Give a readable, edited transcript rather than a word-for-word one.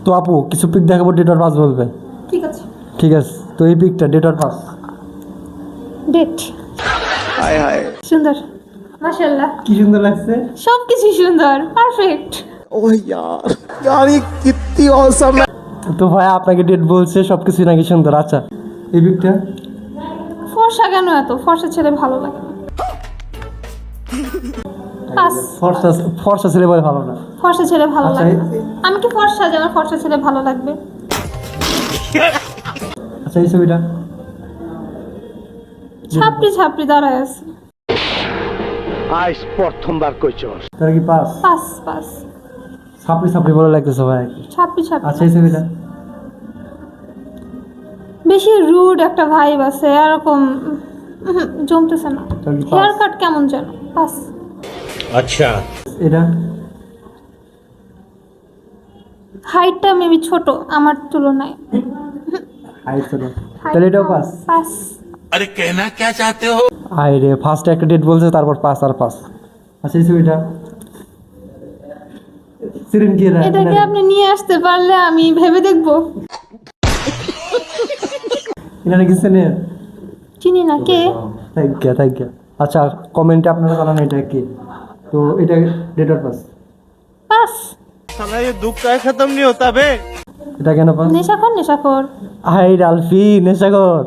তো আপু কিছু পিক দেখাবো, ডেট অর পাস বলবে। ঠিক আছে। ঠিক আছে, তো এই পিকটা ডেট অর পাস। ডেট। हाय हाय সুন্দর, মাশাআল্লাহ। কি সুন্দর লাগছে। সবকিছু সুন্দর, পারফেক্ট। ओह यार यार ये कितनी औसम है। তো ভাই আপনাকে ডেট বলছে সবকিছু নাকি সুন্দর। আচ্ছা এই পিকটা ফর্সা কেন এত? ফর্সা ছেলে ভালো লাগে না। পাস। ফর্সা, ফর্সা ছেলে বলে ভালো না। ফর্সা ছেলে ভালো আচ্ছা, লাগে না। আমি কি ফর্সা যে আমার ফর্সা ছেলে ভালো লাগবে? আচ্ছা এই ছবিটা ছাপড়ি ছাপড়ি দাঁড়ায় আছে। आज प्रथमবার কইছস। তার কি পাস? পাস পাস। সাপড়ি সাপড়ি বলে লাগতেছে ভাই। ছাপড়ি আচ্ছা ছাপড়ি। এই ছবিটা বেশি রুড একটা ভাইব আছে, এরকম জমতেছে না। তার কি পাস? হেয়ার কাট কেমন যেন। পাস। अच्छा এটা হাইটটা মেবি ছোট আমার তুলনায়। হাইট ছোট, তাহলে এটাও পাস। পাস। अरे कहना क्या चाहते हो? আই রে, ফার্স্ট একটা ডেট বলছে তারপর পাস আর পাস। আচ্ছা এই ছবিটা সিরিন কি রে? এটাকে আপনি নিয়ে আসতে পারলে আমি ভেবে দেখবো। এটা কি চেনে? চিনি না, কে? Thank you. আচ্ছা কমেন্টে আপনারা জানান এটা কি। তো এটা ডেট অর পাস। পাস। साला ये दुख का खत्म नहीं होता बे। এটা কেন পাস? নেশাখোর নেশাখোর। হাই রালফি নেশাখোর।